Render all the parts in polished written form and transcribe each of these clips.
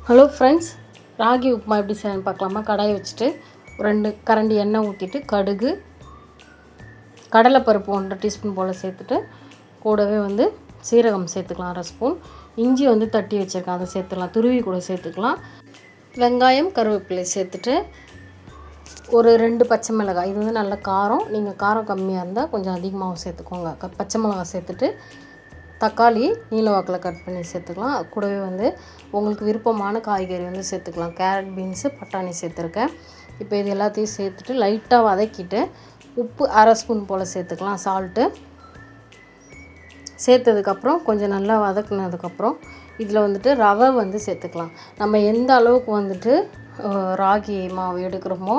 Hello friends, ragi upma எப்படி செய்யணும்னு பார்க்கலாமா? கடாயை வச்சுட்டு 2 கரண்டி எண்ணெய் ஊற்றிட்டு கடுகு, கடலைப்பருப்பு 1.5 டீஸ்பூன் போல் சேர்த்துட்டு கூடவே சீரகம் சேர்த்துக்கலாம் 1/2 ஸ்பூன். இஞ்சி தட்டி வச்சுருக்கேன், அதை சேர்த்துக்கலாம். துருவி கூட சேர்த்துக்கலாம். வெங்காயம், கருவேப்பிலை சேர்த்துட்டு ஒரு 2 பச்சை மிளகாய். இது நல்ல காரம். நீங்கள் காரம் கம்மியாக இருந்தால் கொஞ்சம் அதிகமாகவும் சேர்த்துக்கோங்க. பச்சை மிளகாய் சேர்த்துட்டு தக்காளி நீல வாக்கில் கட் பண்ணி சேர்த்துக்கலாம். அது கூடவே உங்களுக்கு விருப்பமான காய்கறி சேர்த்துக்கலாம். கேரட், பீன்ஸு, பட்டாணி சேர்த்துருக்கேன். இப்போ இது எல்லாத்தையும் சேர்த்துட்டு லைட்டாக வதக்கிட்டு உப்பு 1/2 ஸ்பூன் போல் சேர்த்துக்கலாம். சால்ட்டு சேர்த்ததுக்கப்புறம் கொஞ்சம் நல்லா வதக்குனதுக்கப்புறம் இதில் ரவை சேர்த்துக்கலாம். நம்ம எந்த அளவுக்கு ராகி மாவு எடுக்கிறோமோ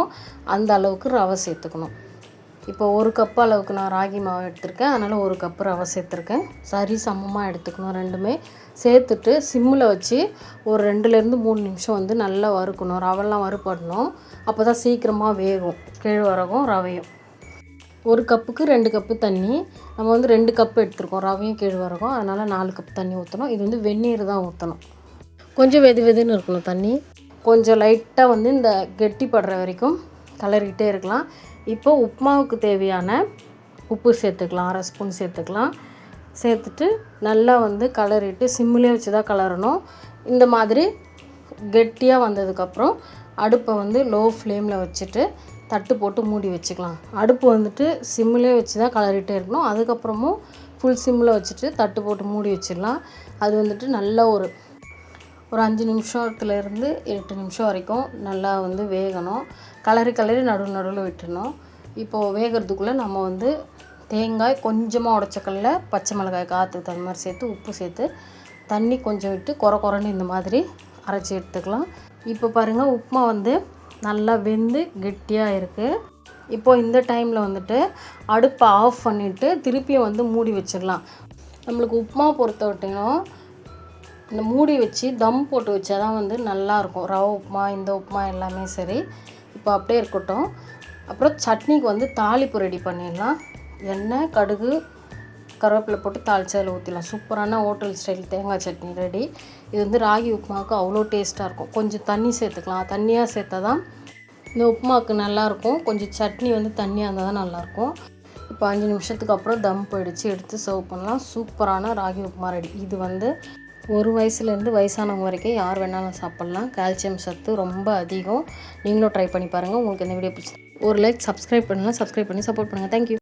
அந்த அளவுக்கு ரவை சேர்த்துக்கணும். இப்போ 1 கப் அளவுக்கு நான் ராகி மாவு எடுத்திருக்கேன், அதனால் 1 கப்பு ரவை சேர்த்துருக்கேன். சரி சமமாக எடுத்துக்கணும். ரெண்டுமே சேர்த்துட்டு சிம்மில் வச்சு ஒரு 2லேருந்து 3 நிமிஷம் நல்லா வறுக்கணும். ரவெல்லாம் வறுபடணும். அப்போ தான் சீக்கிரமாக வேகும் கேழ்வரகும் ரவையும். 1 கப்புக்கு 2 கப்பு தண்ணி. நம்ம 2 கப்பு எடுத்துருக்கோம் ரவையும் கேழ்வரகும், அதனால் 4 கப் தண்ணி ஊற்றணும். இது வெந்நீர் தான் ஊற்றணும். கொஞ்சம் வெதுன்னு இருக்கணும் தண்ணி. கொஞ்சம் லைட்டாக இந்த கெட்டிப்படுற வரைக்கும் கலரிக்கிட்டே இருக்கலாம். இப்போ உப்புமாவுக்கு தேவையான உப்பு சேர்த்துக்கலாம். 1/2 ஸ்பூன் சேர்த்துக்கலாம். சேர்த்துட்டு நல்லா கலரிட்டு சிம்மிலே வச்சு தான் கலரணும். இந்த மாதிரி கெட்டியாக வந்ததுக்கப்புறம் அடுப்பை லோ ஃப்ளேமில் வச்சுட்டு தட்டு போட்டு மூடி வச்சுக்கலாம். அடுப்பு சிம்மிலே வச்சு தான் கலரிட்டே இருக்கணும். அதுக்கப்புறமும் ஃபுல் சிம்மில் வச்சுட்டு தட்டு போட்டு மூடி வச்சிடலாம். அது நல்லா ஒரு 5 நிமிஷத்துலேருந்து 8 நிமிஷம் வரைக்கும் நல்லா வேகணும். கலரி நடுவில் விட்டுடணும். இப்போது வேகிறதுக்குள்ளே நம்ம தேங்காய், கொஞ்சமாக உடச்சக்கல்ல, பச்சை மிளகாய் காற்றுக்கு தகுந்த மாதிரி சேர்த்து உப்பு சேர்த்து தண்ணி கொஞ்சம் விட்டு குறன்னு இந்த மாதிரி அரைச்சி எடுத்துக்கலாம். இப்போ பாருங்கள், உப்புமா நல்லா வெந்து கெட்டியாக இருக்குது. இப்போது இந்த டைமில் அடுப்பை ஆஃப் பண்ணிவிட்டு திருப்பியும் மூடி வச்சிடலாம். நம்மளுக்கு உப்புமா பொறுத்த வரைக்கும் இந்த மூடி வச்சு தம் போட்டு வச்சா தான் நல்லாயிருக்கும். ரவை உப்புமா, இந்த உப்புமா எல்லாமே சரி. இப்போ அப்படியே இருக்கட்டும். அப்புறம் சட்னிக்கு தாளிப்பு ரெடி பண்ணிடலாம். எண்ணெய், கடுகு, கருவேப்பிலை போட்டு தாளிச்சதில் ஊற்றிடலாம். சூப்பரான ஹோட்டல் ஸ்டைல் தேங்காய் சட்னி ரெடி. இது ராகி உப்புமாவுக்கு அவ்வளோ டேஸ்ட்டாக இருக்கும். கொஞ்சம் தண்ணி சேர்த்துக்கலாம். தண்ணியாக சேர்த்தா தான் இந்த உப்புமாவுக்கு நல்லாயிருக்கும். கொஞ்சம் சட்னி தண்ணியாக இருந்தால் தான் நல்லாயிருக்கும். இப்போ 5 நிமிஷத்துக்கு அப்புறம் தம் போயிடுச்சு, எடுத்து சர்வ் பண்ணலாம். சூப்பரான ராகி உப்புமா ரெடி. இது 1 வயசுலேருந்து வயசானவங்க வரைக்கும் யார் வேணாலும் சாப்பிட்லாம். கால்சியம் சத்து ரொம்ப அதிகம். நீங்களும் ட்ரை பண்ணி பாருங்கள். உங்களுக்கு இந்த வீடியோ பிடிச்சி ஒரு லைக், சப்ஸ்கிரைப் பண்ணலாம். சப்ஸ்கிரைப் பண்ணி சப்போர்ட் பண்ணுங்கள். தேங்க்யூ.